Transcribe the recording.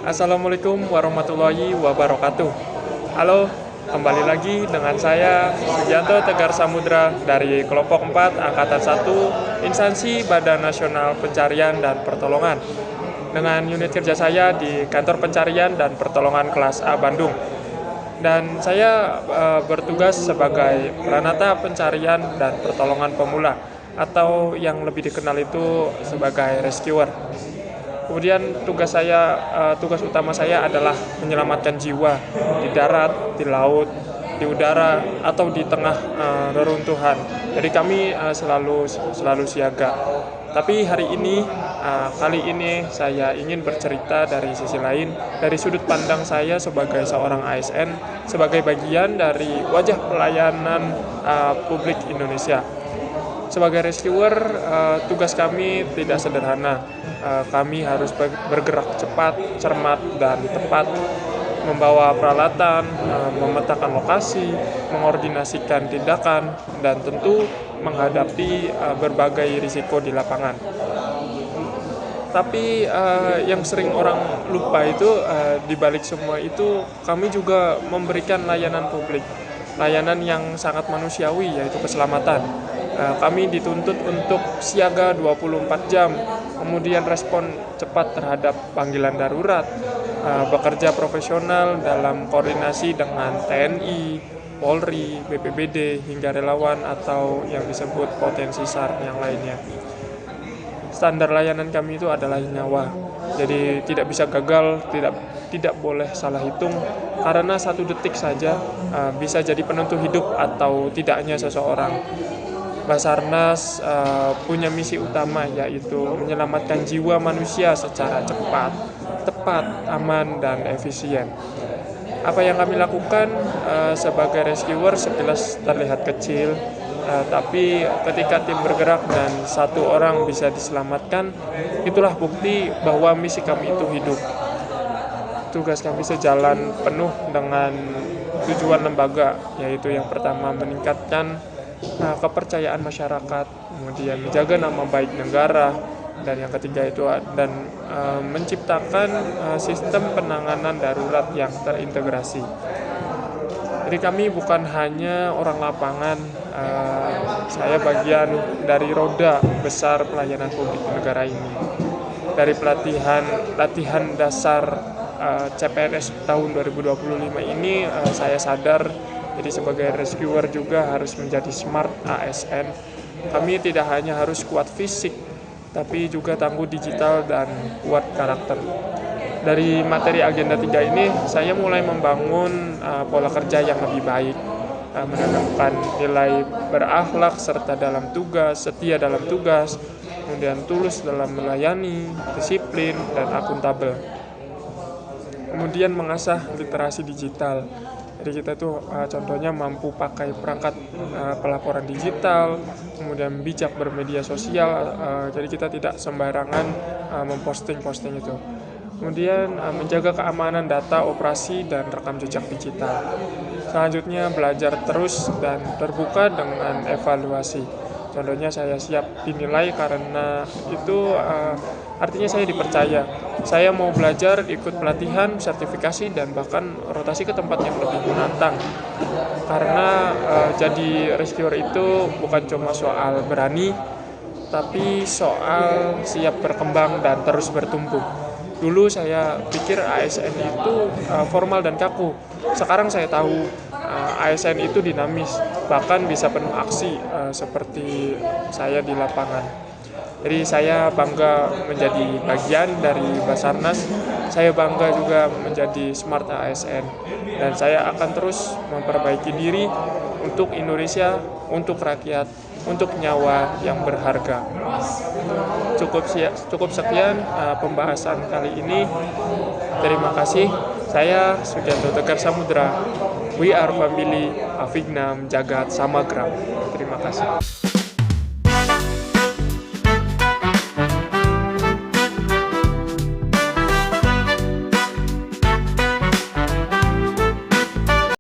Assalamualaikum warahmatullahi wabarakatuh. Halo, kembali lagi dengan saya Sugianto Tegar Samudra dari kelompok 4 Angkatan 1 Instansi Badan Nasional Pencarian dan Pertolongan dengan unit kerja saya di Kantor Pencarian dan Pertolongan kelas A Bandung. Dan saya bertugas sebagai peranata pencarian dan pertolongan pemula atau yang lebih dikenal itu sebagai rescuer. Kemudian tugas utama saya adalah menyelamatkan jiwa di darat, di laut, di udara, atau di tengah reruntuhan. Jadi kami selalu siaga. Tapi kali ini saya ingin bercerita dari sisi lain, dari sudut pandang saya sebagai seorang ASN, sebagai bagian dari wajah pelayanan publik Indonesia. Sebagai rescuer, tugas kami tidak sederhana. Kami harus bergerak cepat, cermat, dan tepat, membawa peralatan, memetakan lokasi, mengordinasikan tindakan, dan tentu menghadapi berbagai risiko di lapangan. Tapi yang sering orang lupa itu, di balik semua itu, kami juga memberikan layanan publik, layanan yang sangat manusiawi, yaitu keselamatan. Kami dituntut untuk siaga 24 jam, kemudian respon cepat terhadap panggilan darurat, bekerja profesional dalam koordinasi dengan TNI, Polri, BPBD, hingga relawan atau yang disebut potensi SAR yang lainnya. Standar layanan kami itu adalah nyawa, jadi tidak bisa gagal, tidak boleh salah hitung, karena 1 detik saja bisa jadi penentu hidup atau tidaknya seseorang. Basarnas punya misi utama, yaitu menyelamatkan jiwa manusia secara cepat, tepat, aman, dan efisien. Apa yang kami lakukan sebagai rescuer sekilas terlihat kecil, tapi ketika tim bergerak dan 1 orang bisa diselamatkan, itulah bukti bahwa misi kami itu hidup. Tugas kami sejalan penuh dengan tujuan lembaga, yaitu yang pertama meningkatkan kepercayaan masyarakat, kemudian menjaga nama baik negara, dan yang ketiga itu menciptakan sistem penanganan darurat yang terintegrasi. Jadi kami bukan hanya orang lapangan, saya bagian dari roda besar pelayanan publik di negara ini. Dari latihan dasar CPNS tahun 2025 ini, saya sadar, jadi sebagai rescuer juga harus menjadi smart ASN. Kami tidak hanya harus kuat fisik, tapi juga tangguh digital dan kuat karakter. Dari materi agenda 3 ini, saya mulai membangun pola kerja yang lebih baik, menanamkan nilai berakhlak serta dalam tugas, setia dalam tugas, kemudian tulus dalam melayani, disiplin, dan akuntabel. Kemudian mengasah literasi digital. Jadi kita tuh contohnya mampu pakai perangkat pelaporan digital, kemudian bijak bermedia sosial, jadi kita tidak sembarangan memposting itu. Kemudian menjaga keamanan data operasi dan rekam jejak digital. Selanjutnya belajar terus dan terbuka dengan evaluasi. Contohnya saya siap dinilai karena itu artinya saya dipercaya. Saya mau belajar, ikut pelatihan, sertifikasi, dan bahkan rotasi ke tempat yang lebih menantang. Karena jadi rescuer itu bukan cuma soal berani, tapi soal siap berkembang dan terus bertumbuh. Dulu saya pikir ASN itu formal dan kaku. Sekarang saya tahu ASN itu dinamis, bahkan bisa penuh aksi seperti saya di lapangan. Jadi saya bangga menjadi bagian dari Basarnas, saya bangga juga menjadi smart ASN, dan saya akan terus memperbaiki diri untuk Indonesia, untuk rakyat, untuk nyawa yang berharga. Cukup sekian pembahasan kali ini. Terima kasih. Saya Sugianto Tegar Samudra. We are family, Avignam Jagat Samagram. Terima kasih.